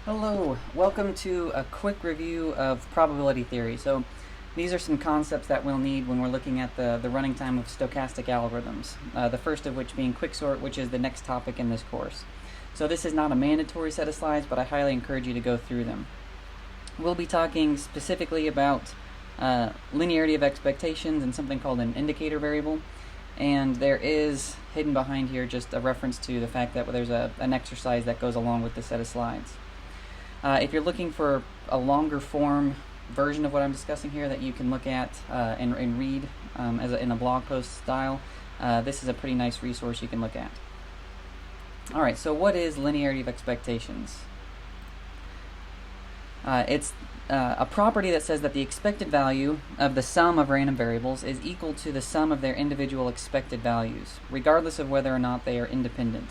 Hello, welcome to a quick review of probability theory. So these are some concepts that we'll need when we're looking at the running time of stochastic algorithms, the first of which being quicksort, which is the next topic in this course. So this is not a mandatory set of slides, but I highly encourage you to go through them. We'll be talking specifically about linearity of expectations and something called an indicator variable. And there is hidden behind here just a reference to the fact that there's an exercise that goes along with this set of slides. If you're looking for a longer form version of what I'm discussing here that you can look at and read in a blog post style, this is a pretty nice resource you can look at. Alright, so what is linearity of expectations? It's a property that says that the expected value of the sum of random variables is equal to the sum of their individual expected values, regardless of whether or not they are independent.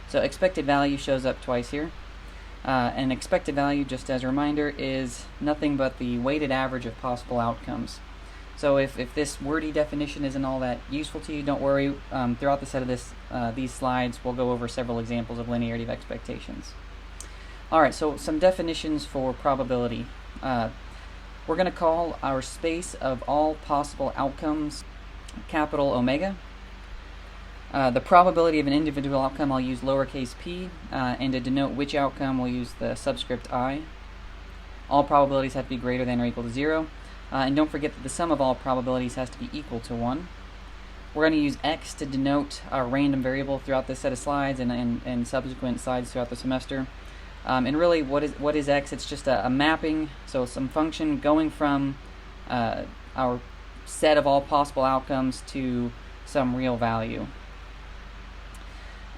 So expected value shows up twice here. An expected value, just as a reminder, is nothing but the weighted average of possible outcomes. So if this wordy definition isn't all that useful to you, don't worry. Throughout the set of these slides, we'll go over several examples of linearity of expectations. Alright, so some definitions for probability. We're going to call our space of all possible outcomes capital Omega. The probability of an individual outcome, I'll use lowercase p, and to denote which outcome, we'll use the subscript I. All probabilities have to be greater than or equal to 0. And don't forget that the sum of all probabilities has to be equal to 1. We're going to use x to denote our random variable throughout this set of slides and subsequent slides throughout the semester. And really, what is x? It's just a mapping, so some function going from our set of all possible outcomes to some real value.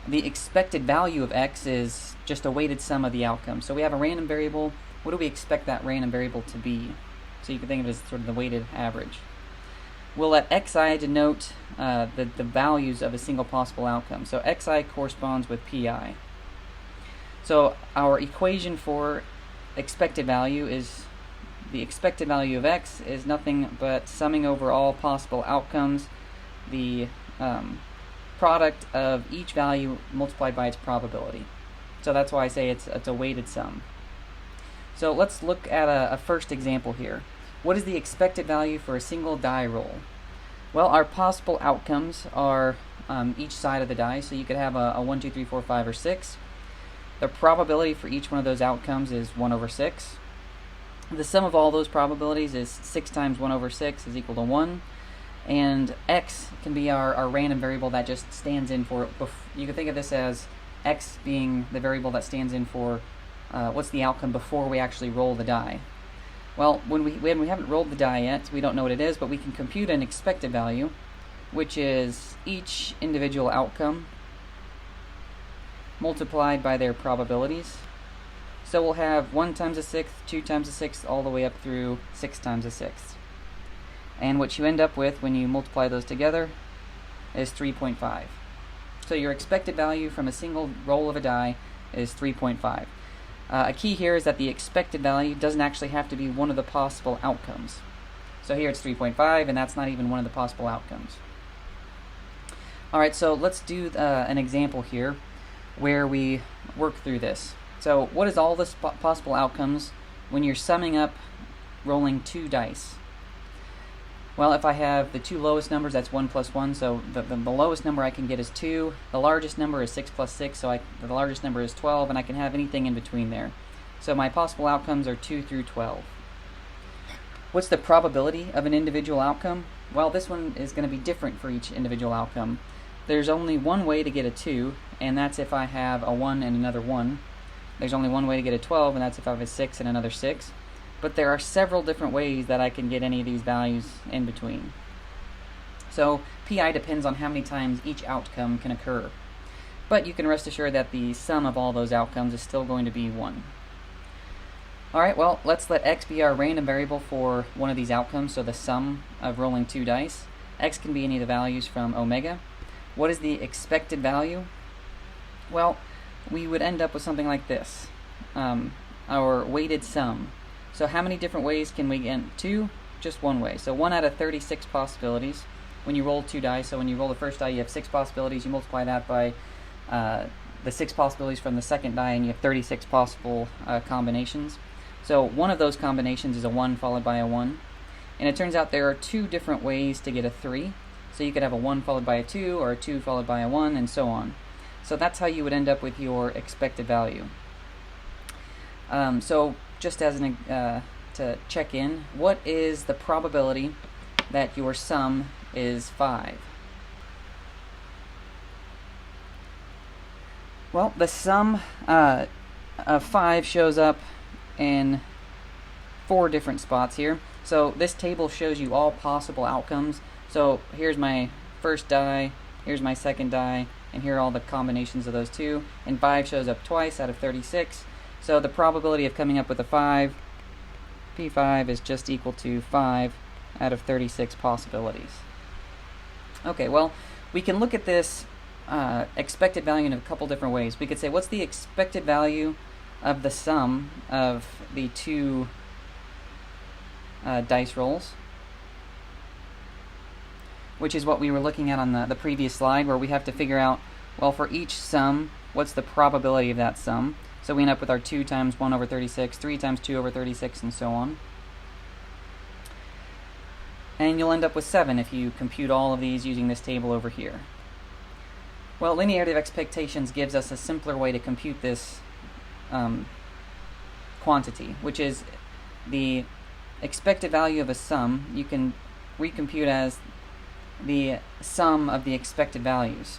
The expected value of x is just a weighted sum of the outcomes. So we have a random variable. What do we expect that random variable to be? So you can think of it as sort of the weighted average. We'll let xi denote the values of a single possible outcome. So xi corresponds with pi. So our equation for expected value is the expected value of x is nothing but summing over all possible outcomes, the product of each value multiplied by its probability. So that's why I say it's a weighted sum. So let's look at a first example here. What is the expected value for a single die roll? Well, our possible outcomes are each side of the die, so you could have a 1, 2, 3, 4, 5, or 6. The probability for each one of those outcomes is 1 over 6. The sum of all those probabilities is 6 times 1 over 6 is equal to 1. And x can be our random variable that just stands in for, you can think of this as x being the variable that stands in for what's the outcome before we actually roll the die. Well, when we haven't rolled the die yet, we don't know what it is, but we can compute an expected value, which is each individual outcome multiplied by their probabilities. So we'll have 1 times a sixth, 2 times a sixth, all the way up through 6 times a sixth. And what you end up with when you multiply those together is 3.5. So your expected value from a single roll of a die is 3.5. A key here is that the expected value doesn't actually have to be one of the possible outcomes. So here it's 3.5, and that's not even one of the possible outcomes. Alright, so let's do an example here where we work through this. So what is all the possible outcomes when you're summing up rolling 2 dice? Well, if I have the two lowest numbers, that's 1 plus 1, so the lowest number I can get is 2. The largest number is 6 plus 6, so the largest number is 12, and I can have anything in between there. So my possible outcomes are 2 through 12. What's the probability of an individual outcome? Well, this one is going to be different for each individual outcome. There's only one way to get a 2, and that's if I have a 1 and another 1. There's only one way to get a 12, and that's if I have a 6 and another 6. But there are several different ways that I can get any of these values in between. So pi depends on how many times each outcome can occur. But you can rest assured that the sum of all those outcomes is still going to be 1. Alright, well, let's let x be our random variable for one of these outcomes, so the sum of rolling 2 dice. X can be any of the values from omega. What is the expected value? Well, we would end up with something like this. Our weighted sum. So how many different ways can we get? 2? Just one way. So 1 out of 36 possibilities when you roll 2 dice. So when you roll the first die, you have 6 possibilities. You multiply that by the 6 possibilities from the second die, and you have 36 possible combinations. So one of those combinations is a 1 followed by a 1. And it turns out there are 2 different ways to get a 3. So you could have a 1 followed by a 2, or a 2 followed by a 1, and so on. So that's how you would end up with your expected value. So just as to check in, what is the probability that your sum is 5? Well, the sum of 5 shows up in 4 different spots here. So this table shows you all possible outcomes. So here's my first die, here's my second die, and here are all the combinations of those two. And 5 shows up twice out of 36. So the probability of coming up with a 5, P5, is just equal to 5 out of 36 possibilities. Okay, well, we can look at this expected value in a couple different ways. We could say, what's the expected value of the sum of the 2 dice rolls, which is what we were looking at on the previous slide, where we have to figure out, well, for each sum, what's the probability of that sum. So we end up with our 2 times 1 over 36, 3 times 2 over 36, and so on. And you'll end up with 7 if you compute all of these using this table over here. Well, linearity of expectations gives us a simpler way to compute this quantity, which is the expected value of a sum. You can recompute as the sum of the expected values.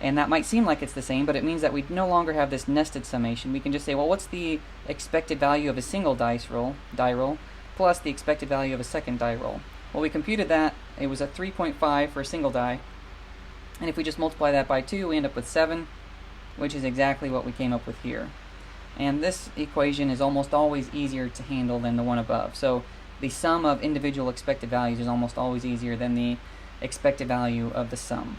And that might seem like it's the same, but it means that we no longer have this nested summation. We can just say, well, what's the expected value of a single die roll, plus the expected value of a second die roll? Well, we computed that. It was a 3.5 for a single die. And if we just multiply that by 2, we end up with 7, which is exactly what we came up with here. And this equation is almost always easier to handle than the one above. So the sum of individual expected values is almost always easier than the expected value of the sum.